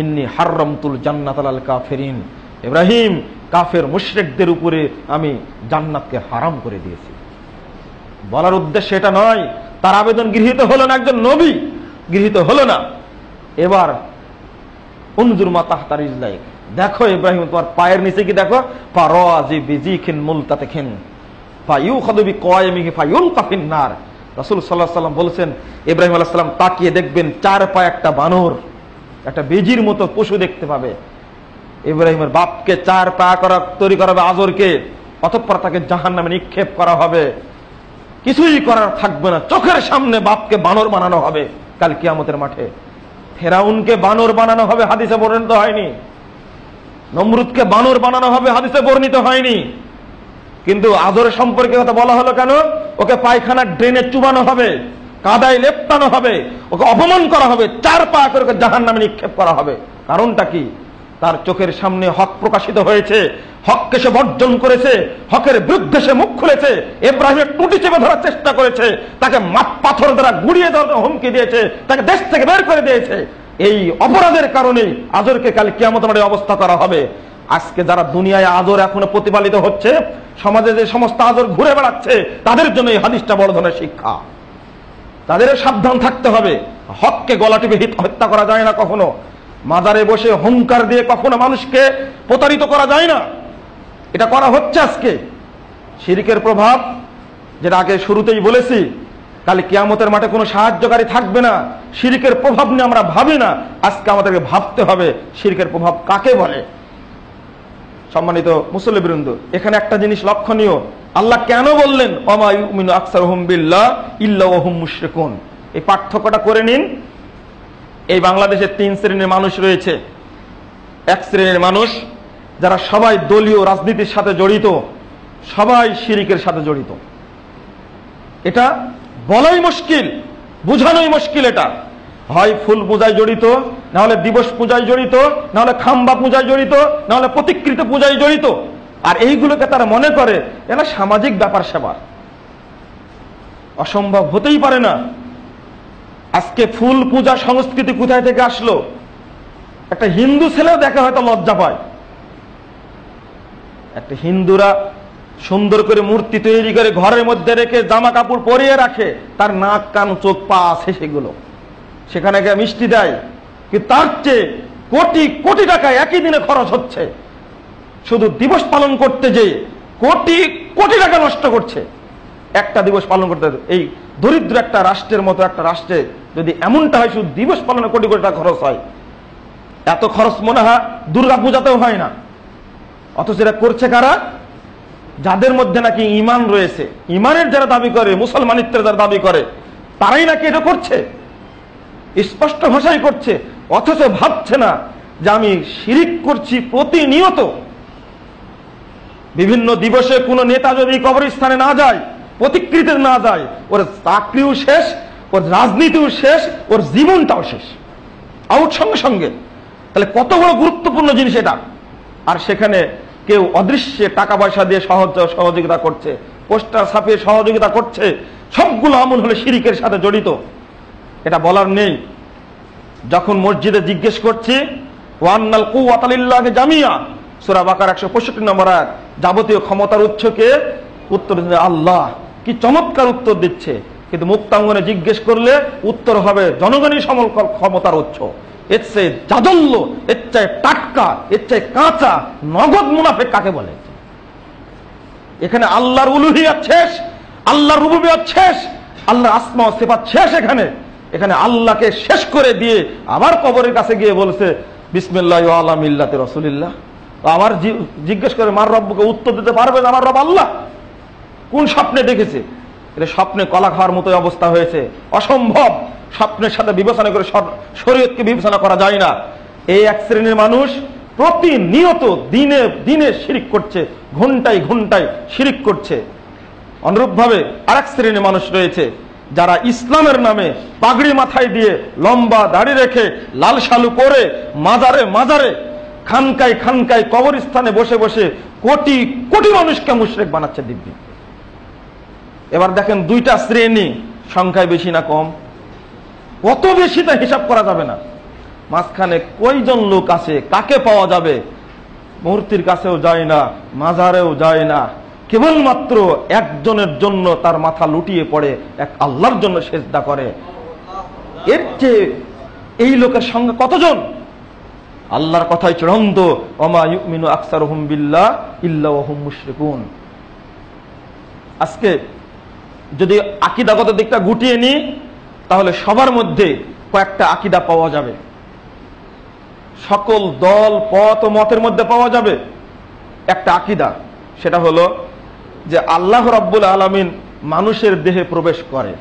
ইন্নী হাররামতুল জান্নাত আলাল কাফিরিন, ইব্রাহিম কাফের মুশরিকদের উপরে আমি জান্নাতকে হারাম করে দিয়েছি। বলার উদ্দেশ্য এটা নয়, তার আবেদন গৃহীত হলো না, একজন নবী গৃহীত হলো না। এবার উনজুর মা তাহতা রিজলাইক, দেখো ইব্রাহিম তোমার পায়ের নিচে কি দেখো, ফারাজি বিজিখিন মুলতাতিখিন ফায়ুখাযু বিকায়মিহি ফায়ুলকা ফিন্নার। রাসূল সাল্লাল্লাহু আলাইহি ওয়াসাল্লাম বলেছেন, ইব্রাহিম আলাইহিস সালাম তাকিয়ে দেখবেন চার পায়ে একটা বানর, একটা বেজির মতো পশু দেখতে পাবে। ইব্রাহিমের বাপকে চার পা তৈরি করা হবে আজরকে, অতঃপর তাকে জাহান্নামে নিক্ষেপ করা হবে, কিছুই করার থাকবে না, চোখের সামনে বাপকে বানর বানানো হবে কাল কিয়ামতের মাঠে। ফেরাউনকে বানর বানানো হবে, হাদিসে বর্ণিত হয়নি। নমরুদকে বানর বানানো হবে, হাদিসে বর্ণিত হয়নি। কিন্তু আজরের সম্পর্কে কথা বলা হলো কেন? ওকে পায়খানার ড্রেনে চুবানো হবে, কাদায় লেপটানো হবে, ওকে অপমান করা হবে, চার পা করে ওকে জাহান্নামে নিক্ষেপ করা হবে। কারণটা কি? তার চোখের সামনে হক প্রকাশিত হয়েছে, হককে সে বর্জন করেছে, হকের বিরুদ্ধে সে মুখ খুলেছে, ইব্রাহিমের টুটি চেপে ধরার চেষ্টা করেছে, তাকে পাথর দ্বারা গুড়িয়ে দেওয়ার হুমকি দিয়েছে, তাকে দেশ থেকে বের করে দিয়েছে। এই অপরাধের কারণে আজরকে কাল কিয়ামতের মাঠে অবস্থা করা হবে। আজকে যারা দুনিয়ায় আজর এখনো প্রতিপালিত হচ্ছে, সমাজে যে সমস্ত আজর ঘুরে বেড়াচ্ছে, তাদের জন্য এই হাদিসটা বড় ধরনের শিক্ষা। তাদের সাবধান থাকতে হবে। হককে গলা টিপে হত্যা করা যায় না কখনো, মাজারে বসে হুঙ্কার দিয়ে কখনো মানুষকে প্রতারিত করা যায় না। এটা করা হচ্ছে আজকে। শিরকের প্রভাব, যেটা আগে শুরুতেই বলেছি, কাল কিয়ামতের মাঠে কোনো সাহায্যকারী থাকবে না। শিরকের প্রভাব নিয়ে আমরা ভাবি না, আজকে আমাদেরকে ভাবতে হবে শিরকের প্রভাব কাকে বলে। সম্মানিত মুসল্লিবৃন্দ, এখানে একটা জিনিস লক্ষণীয়, আল্লাহ কেন বললেন ওমা ইউমিনু আকসারুহুম বিল্লাহ ইল্লা ওয়া হুম মুশরিকুন? এই পার্থক্যটা করে নিন। এই বাংলাদেশে তিন শ্রেণীর মানুষ রয়েছে। এক শ্রেণীর মানুষ যারা সবাই দলীয় রাজনীতির সাথে জড়িত, সবাই শিরকের সাথে জড়িত। এটা বলাই মুশকিল, বুঝানোই মুশকিল। এটা হয় ফুল পূজায় জড়িত, না হলে দিবস পূজায় জড়িত, না হলে খাম্বা পূজায় জড়িত, না হলে প্রতিকৃত পূজায় জড়িত। আর এইগুলোকে তারা মনে করে এরা সামাজিক ব্যাপার স্যাপার। অসম্ভব হতেই পারে না। আজকে ফুল পূজা সংস্কৃতি কোথায় থেকে আসলো? একটা হিন্দু ছেলেও দেখে হয়তো লজ্জা পায়। একটা হিন্দুরা সুন্দর করে মূর্তি তৈরি করে ঘরের মধ্যে রেখে জামা কাপড় পরিয়ে রাখে, তার নাক কান চোখ পা আছে সেগুলো, সেখানে গিয়ে মিষ্টি দেয়। কিন্তু তার চেয়ে কোটি কোটি টাকা একই দিনে খরচ হচ্ছে, শুধু দিবস পালন করতে যে কোটি কোটি টাকা নষ্ট করছে একটা দিবস পালন করতে। এই দরিদ্র একটা রাষ্ট্রের মতো একটা রাষ্ট্রে যদি এমনটা হয়, শুধু দিবস পালনে কোটি কোটি টাকা খরচ হয়, এত খরচ মনে হয় দুর্গা পূজাতেও হয় না। অথচ এরা করছে কারা? যাদের মধ্যে নাকি ঈমান রয়েছে, ঈমানের যারা দাবি করে, মুসলমানিত্বের যারা দাবি করে, তারাই নাকি এটা করছে, স্পষ্ট ভাষায় করছে। অথচ ভাবছে না যে আমি শিরিক করছি প্রতিনিয়ত। বিভিন্ন দিবসে কোন নেতা যদি কবরস্থানে না যায়, প্রতিকৃতিতে না যায়, ওর চাকরিও শেষ, ওর রাজনীতিও শেষ, ওর জীবনটাও শেষ, আউট সঙ্গে সঙ্গে। তাহলে কত বড় গুরুত্বপূর্ণ জিনিস এটা। আর সেখানে কেউ অদৃশ্যে টাকা পয়সা দিয়ে সহযোগিতা করছে, পোস্টার ছাপিয়ে সহযোগিতা করছে। সবগুলো আমল হলে শিরিকের সাথে জড়িত। এটা বলার নেই। যখন মসজিদে জিজ্ঞেস করছি ওয়ান্নাল কুওয়াতা লিল্লাহি জামিয়া, সূরা বাকারা 165 নম্বর আয়াত, যাবতীয় ক্ষমতার উৎসকে, উত্তর দিচ্ছে আল্লাহ। কি চমৎকার উত্তর দিচ্ছে। কিন্তু মুক্তাঙ্গনে জিজ্ঞেস করলে উত্তর হবে জনগণই সমল ক্ষমতার উৎস। এর চেয়ে জাদল্য, এর চেয়ে টাটকা, এর চেয়ে কাঁচা নগদ মুনাফিক কাকে বলে? এখানে আল্লাহর উলুহিয়াত শেষ, আল্লাহর রুবুবিয়ত শেষ, আল্লাহর আসমা ও সিফাত শেষ। এখানে আল্লাহকে শেষ করে দিয়ে আবার কবরের কাছে গিয়ে বলছে বিসমিল্লাহি ওয়া আলা মিল্লাতি রাসূলিল্লাহ। আবার জিজ্ঞেস করে মার রব্বকে উত্তর দিতে পারবে না আমার রব আল্লাহ? কোন স্বপ্নে দেখেছে? এটা স্বপ্নে কলা খাওয়ার মতো অবস্থা হয়েছে। অসম্ভব। স্বপ্নের সাথে বিবেচনা করে শরীয়তকে বিবেচনা করা যায় না। এই এক শ্রেণীর মানুষ প্রতিনিয়ত দিনে দিনে শিরিক করছে, ঘন্টায় ঘন্টায় শিরিক করছে। অনুরূপভাবে আরেক শ্রেণীর মানুষ রয়েছে যারা ইসলামের নামে পাগড়ি মাথায় দিয়ে, লম্বা দাড়ি রেখে, লাল শালু পরে, মাজারে মাজারে, খানকায় খানকায়, কবরস্থানে বসে বসে কোটি কোটি মানুষকে মুশরিক বানাচ্ছে দিব্যি। এবার দেখেন দুইটা শ্রেণী, সংখ্যায় বেশি না কম? কত বেশি তা হিসাব করা যাবে না। মাঝখানে কয়জন লোক আছে, কাকে পাওয়া যাবে? মূর্তির কাছেও যায় না, মাজারেও যায় না, কেবলমাত্র একজনের জন্য তার মাথা লুটিয়ে পড়ে, এক আল্লাহর জন্য সেজদা করে। এর চেয়ে এই লোকের সঙ্গে কতজন? আল্লাহর কথাই চূড়ান্ত, ওমা ইউমিনু আকসারুহুম বিল্লাহ ইল্লা ওয়া হুম মুশরিকুন। আজকে যদি আকীদাগত দিকটা গুটিয়ে নিই, তাহলে সবার মধ্যে কয়েকটা আকীদা পাওয়া যাবে, সকল দল পথ ও মতের মধ্যে পাওয়া যাবে একটা আকীদা। সেটা হলো যে আল্লাহ রাব্বুল আলামিন মানুষের দেহে প্রবেশ করে।